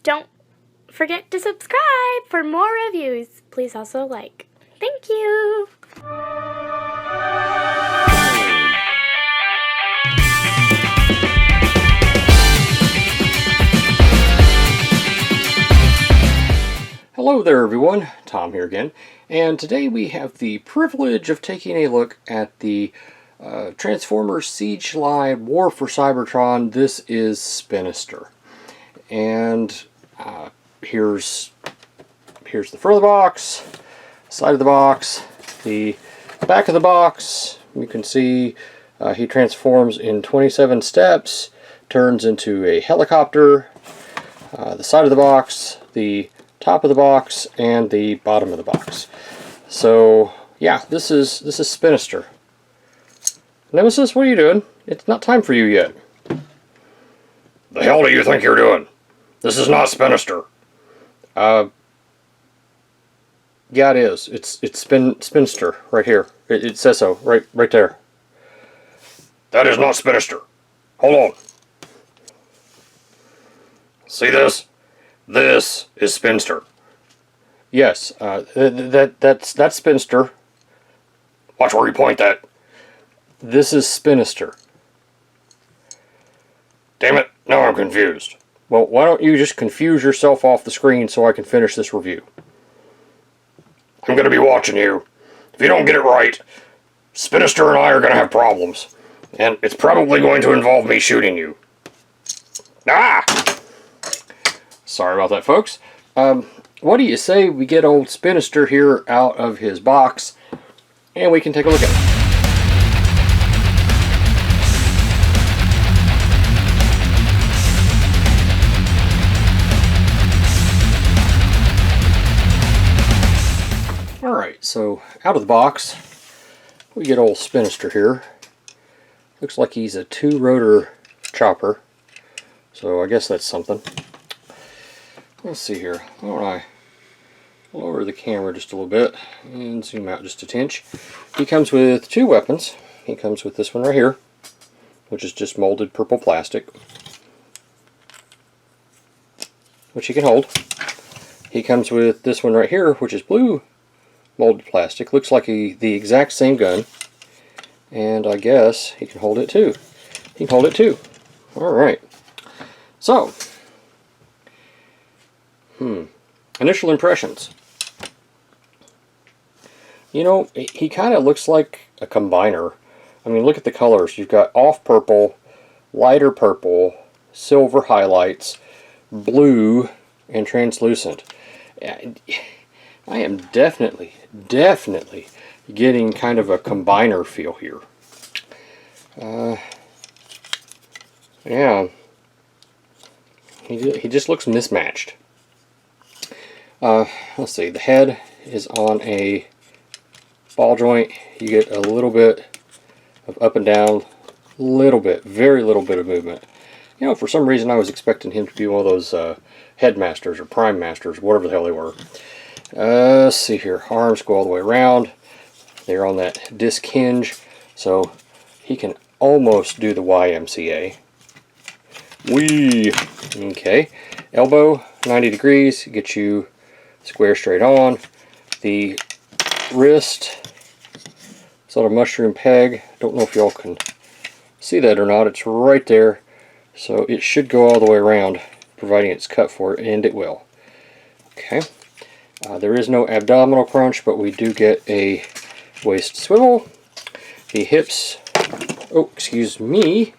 don't forget to subscribe for more reviews. Please also like. Thank you. Hello there everyone, Tom here again, and today we have the privilege of taking a look at the Transformers Siege Line War for Cybertron. This is Spinister. And here's the front of the box, side of the box, the back of the box. You can see he transforms in 27 steps, turns into a helicopter, the side of the box, the top of the box, and the bottom of the box. So yeah, this is Spinister. Nemesis, what are you doing? It's not time for you yet. The hell do you think you're doing? This is not Spinister. Yeah, it is. It's Spinister right here. It says so right there. That is not Spinister. Hold on. See this? This is Spinister. Yes, that's Spinister. Watch where you point that. This is Spinister. Damn it, now I'm confused. Well, why don't you just confuse yourself off the screen so I can finish this review? I'm going to be watching you. If you don't get it right, Spinister and I are going to have problems. And it's probably going to involve me shooting you. Ah! Sorry about that, folks. What do you say we get old Spinister here out of his box and we can take a look at it? Alright, so out of the box we get old Spinister here. Looks like he's a 2-rotor chopper, so I guess that's something. Let's see here. Why don't I lower the camera just a little bit and zoom out just a tinch. He comes with 2 weapons. He comes with this one right here, which is just molded purple plastic, which he can hold. He comes with this one right here, which is blue molded plastic. Looks like the exact same gun, and I guess he can hold it too. He can hold it too. Alright. So, initial impressions. You know, he kind of looks like a combiner. I mean, look at the colors. You've got off purple, lighter purple, silver highlights, blue, and translucent. I am definitely getting kind of a combiner feel here. Yeah. He just looks mismatched. Let's see, the head is on a ball joint. You get a little bit of up and down, very little bit of movement. You know, for some reason I was expecting him to be one of those headmasters or prime masters, whatever the hell they were. Let's see here, arms go all the way around. They're on that disc hinge, so he can almost do the YMCA. Whee! Okay, elbow 90 degrees, get you square straight on. The wrist is on a mushroom peg. Don't know if y'all can see that or not. It's right there, so it should go all the way around, providing it's cut for it, and it will. Okay, there is no abdominal crunch, but we do get a waist swivel. The hips, oh excuse me,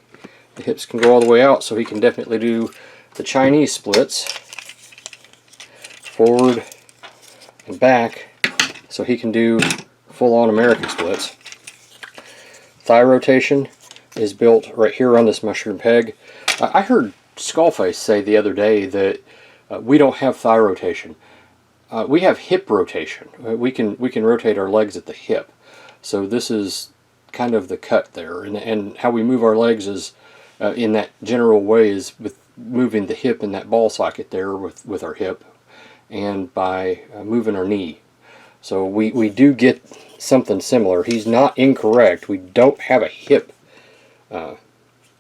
the hips can go all the way out, so he can definitely do the Chinese splits, forward and back, so he can do full-on American splits. Thigh rotation is built right here on this mushroom peg. I heard Skullface say the other day that we don't have thigh rotation. We have hip rotation. We can rotate our legs at the hip. So this is kind of the cut there, and how we move our legs is in that general way is with moving the hip in that ball socket there with our hip, and by moving our knee. So we do get something similar. He's not incorrect. We don't have a hip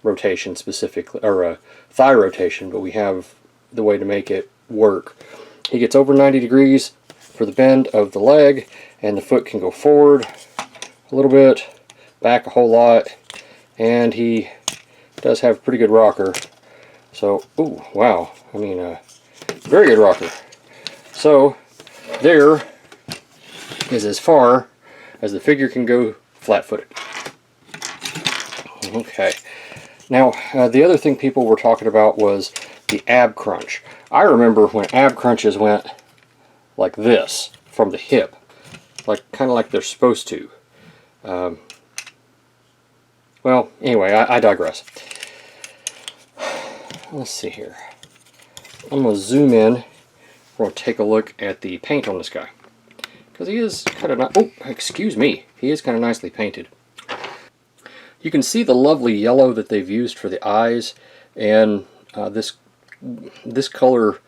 rotation specifically, or a thigh rotation, but we have the way to make it work. He gets over 90 degrees for the bend of the leg, and the foot can go forward a little bit, back a whole lot, and he does have a pretty good rocker. So, ooh, wow, I mean, very good rocker. So, there is as far as the figure can go flat-footed. Okay. Now, the other thing people were talking about was the ab crunch. I remember when ab crunches went like this from the hip, kind of like they're supposed to. Well, anyway, I digress. Let's see here. I'm going to zoom in. We're going to take a look at the paint on this guy, because he is kind of oh, excuse me, he is kind of nicely painted. You can see the lovely yellow that they've used for the eyes, and this color,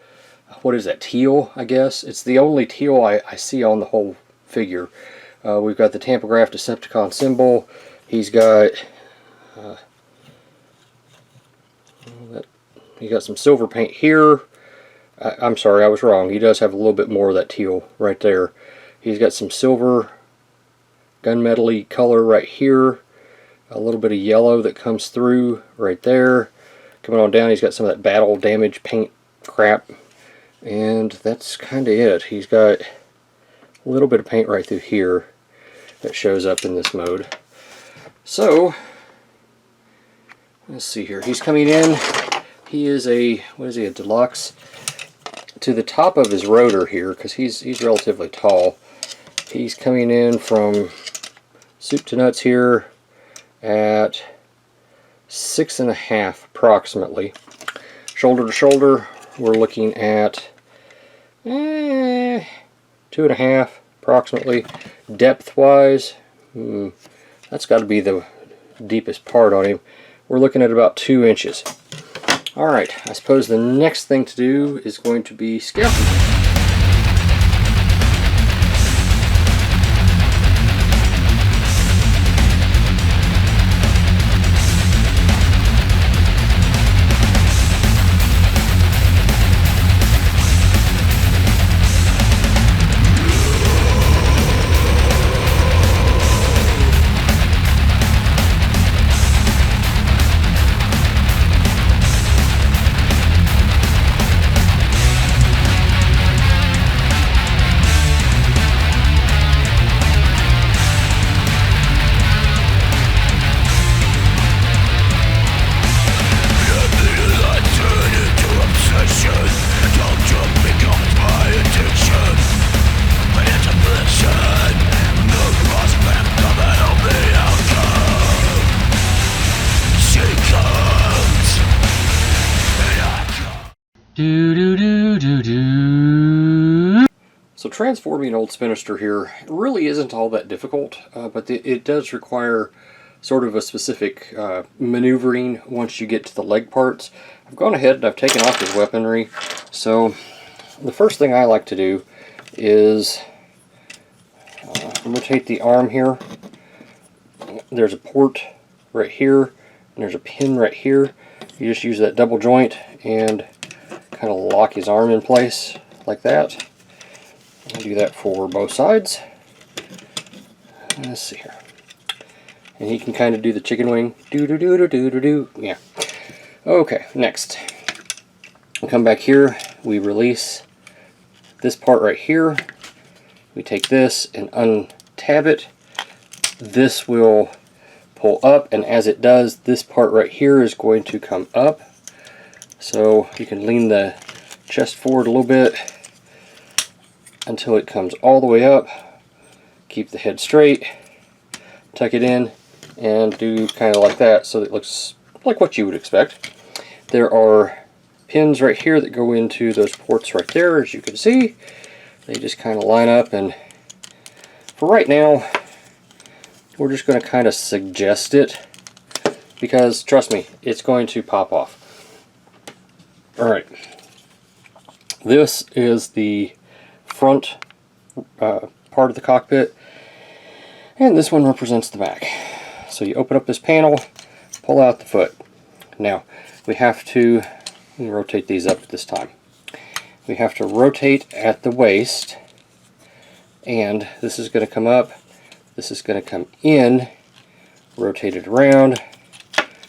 what is that, teal, I guess? It's the only teal I see on the whole figure. We've got the Tampograph Decepticon symbol. He's got some silver paint here. I'm sorry, I was wrong. He does have a little bit more of that teal right there. He's got some silver gunmetal-y color right here. A little bit of yellow that comes through right there. Coming on down, he's got some of that battle damage paint crap. And that's kind of it. He's got a little bit of paint right through here that shows up in this mode. So, let's see here. He's coming in. He is a, what is he, a deluxe? To the top of his rotor here, because he's relatively tall. He's coming in from soup to nuts here at 6.5 approximately. Shoulder to shoulder, we're looking at 2.5 approximately. Depth wise, that's got to be the deepest part on him. We're looking at about 2 inches. Alright, I suppose the next thing to do is going to be scalping. So transforming Old Spinister here really isn't all that difficult, but it does require sort of a specific maneuvering once you get to the leg parts. I've gone ahead and I've taken off his weaponry. So the first thing I like to do is rotate the arm here. There's a port right here, and there's a pin right here. You just use that double joint and kind of lock his arm in place like that. I'll do that for both sides. Let's see here. And he can kind of do the chicken wing. Do-do-do-do-do-do-do. Yeah. Okay, next. We come back here. We release this part right here. We take this and untab it. This will pull up, and as it does, this part right here is going to come up. So you can lean the chest forward a little bit until it comes all the way up. Keep the head straight, tuck it in, and do kind of like that so it looks like what you would expect. There are pins right here that go into those ports right there, as you can see. They just kind of line up, and for right now we're just going to kind of suggest it, because trust me, it's going to pop off. Alright, this is the front part of the cockpit, and this one represents the back. So you open up this panel, pull out the foot. Now we have to rotate these up this time. we have to rotate at the waist, and this is going to come up, this is going to come in, rotate it around,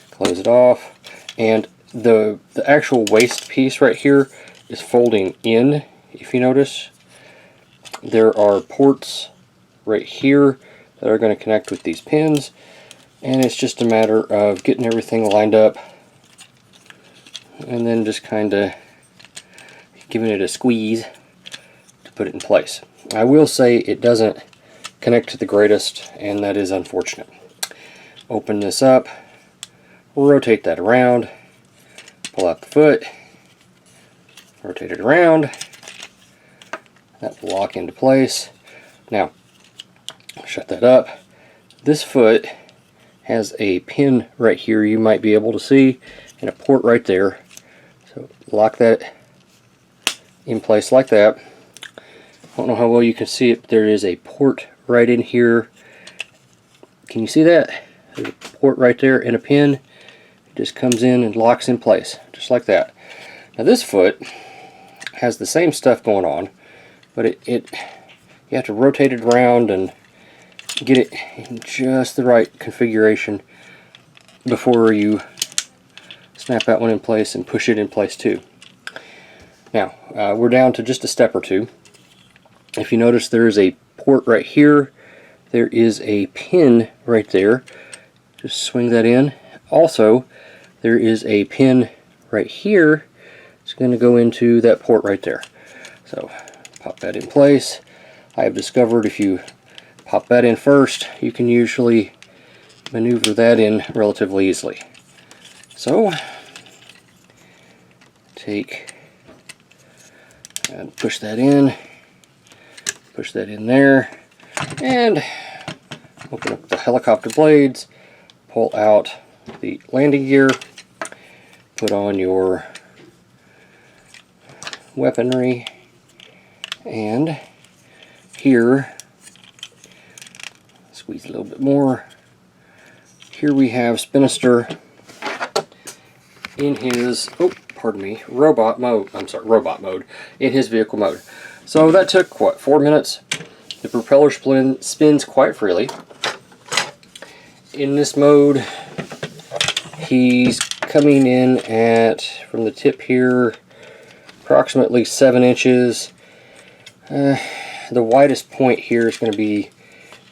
close it off, and the actual waist piece right here is folding in. If you notice, there are ports right here that are going to connect with these pins, and it's just a matter of getting everything lined up and then just kind of giving it a squeeze to put it in place. I will say it doesn't connect to the greatest, and that is unfortunate. Open this up, rotate that around, pull out the foot, rotate it around, that will lock into place. Now, shut that up. This foot has a pin right here you might be able to see, and a port right there. So lock that in place like that. I don't know how well you can see it, but there is a port right in here. Can you see that? There's a port right there and a pin. It just comes in and locks in place, just like that. Now this foot has the same stuff going on, but you have to rotate it around and get it in just the right configuration before you snap that one in place and push it in place too. Now we're down to just a step or two. If you notice, there is a port right here, there is a pin right there. Just swing that in. Also, there is a pin right here. It's going to go into that port right there. So pop that in place. I have discovered if you pop that in first, you can usually maneuver that in relatively easily. So take and push that in there, and open up the helicopter blades, pull out the landing gear, put on your weaponry, and here, squeeze a little bit more. Here we have Spinister in his, robot mode, in his vehicle mode. So that took, what, 4 minutes? The propeller spins quite freely. In this mode, he's coming in at, from the tip here, approximately 7 inches. The widest point here is going to be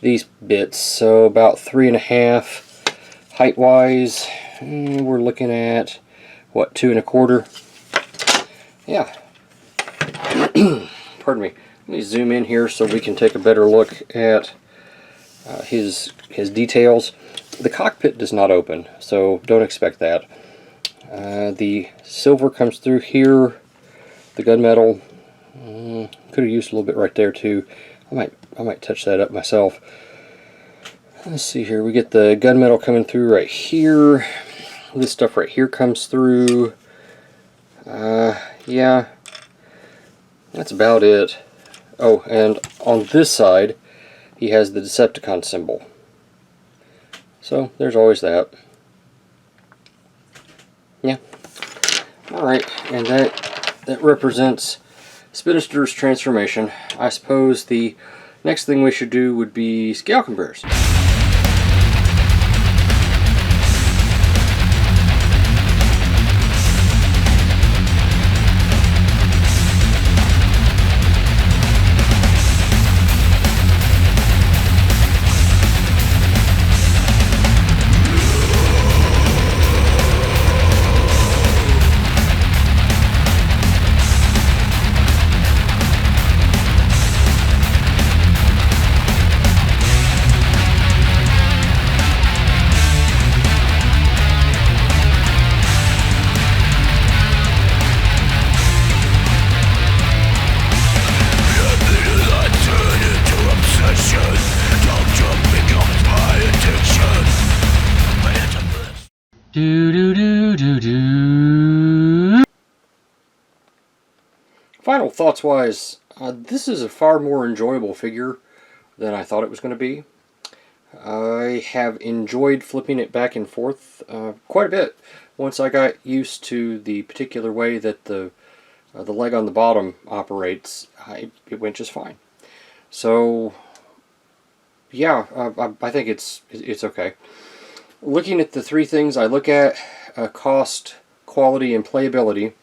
these bits, so about 3.5. Height-wise, we're looking at, what, 2 1/4? Yeah. Pardon me. Let me zoom in here so we can take a better look at his details. The cockpit does not open, so don't expect that. The silver comes through here. The gunmetal could have used a little bit right there too. I might touch that up myself. Let's see here. We get the gunmetal coming through right here. This stuff right here comes through. Yeah, that's about it. Oh, and on this side, he has the Decepticon symbol. So there's always that. Yeah. Alright, and that represents Spinister's transformation. I suppose the next thing we should do would be scale comparison. Final thoughts wise, this is a far more enjoyable figure than I thought it was going to be. I have enjoyed flipping it back and forth quite a bit once I got used to the particular way that the the leg on the bottom operates, it went just fine. So yeah, I think it's okay. Looking at the three things I look at, cost, quality, and playability.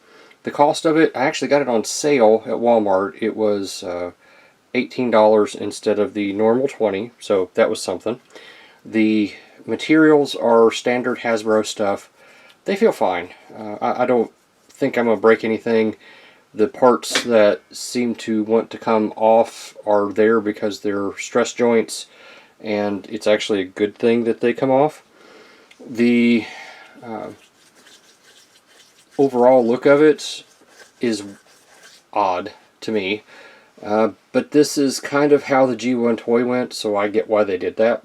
The cost of it, I actually got it on sale at Walmart. It was $18 instead of the normal $20, so that was something. The materials are standard Hasbro stuff. They feel fine. I don't think I'm going to break anything. The parts that seem to want to come off are there because they're stress joints, and it's actually a good thing that they come off. The overall look of it is odd to me, but this is kind of how the G1 toy went, so I get why they did that.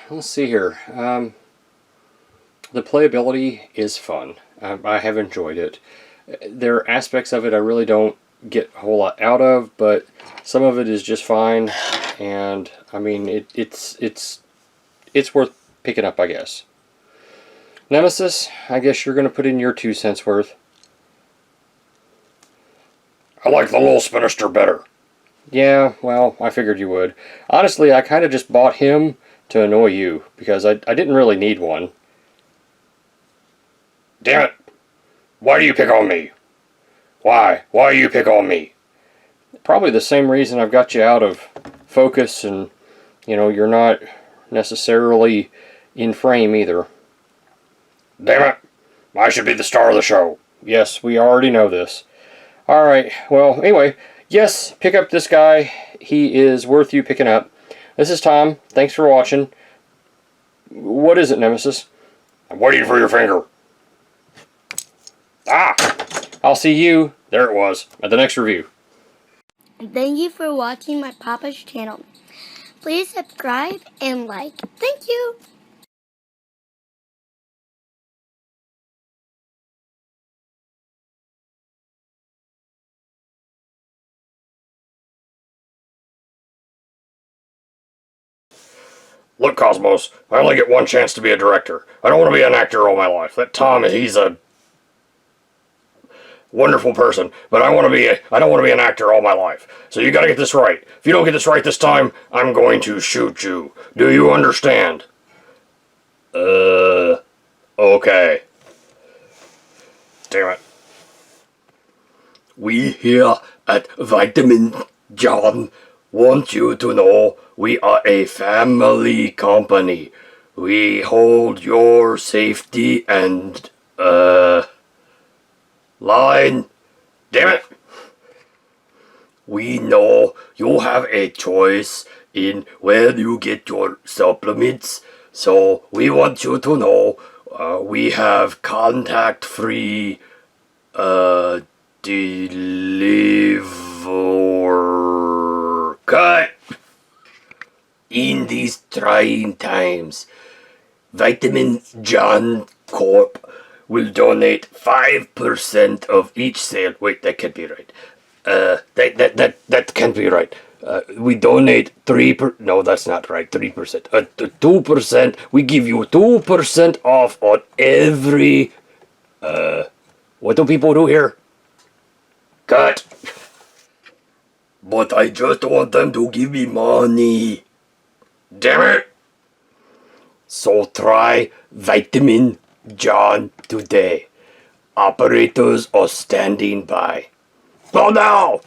Let's see here. The playability is fun. I have enjoyed it. There are aspects of it I really don't get a whole lot out of, but some of it is just fine, and I mean it's worth picking up, I guess. Nemesis, I guess you're going to put in your 2 cents worth. I like the little Spinister better. Yeah, well, I figured you would. Honestly, I kind of just bought him to annoy you, because I didn't really need one. Damn it! Why do you pick on me? Why? Why do you pick on me? Probably the same reason I've got you out of focus, and, you know, you're not necessarily in frame either. Damn it! I should be the star of the show. Yes, we already know this. Alright, well, anyway, yes, pick up this guy. He is worth you picking up. This is Tom. Thanks for watching. What is it, Nemesis? I'm waiting for your finger. Ah! I'll see you, there it was, at the next review. Thank you for watching my Papa's channel. Please subscribe and like. Thank you. Look, Cosmos, I only get one chance to be a director. I don't want to be an actor all my life. That Tom, he's a wonderful person, but I don't want to be an actor all my life. So you gotta get this right. If you don't get this right this time, I'm going to shoot you. Do you understand? Okay. Damn it. We here at Vitamin John want you to know we are a family company. We hold your safety and, line. Damn it. We know you have a choice in where you get your supplements, so we want you to know we have contact-free deliver. Cut! In these trying times, Vitamin John Corp will donate 5% of each sale. Wait, that can't be right. That can't be right. We donate 3%. No, that's not right. 3%. 2%. We give you 2% off on every. What do people do here? Cut. But I just want them to give me money. Damn it. So try Vitamin John today. Operators are standing by. Oh no!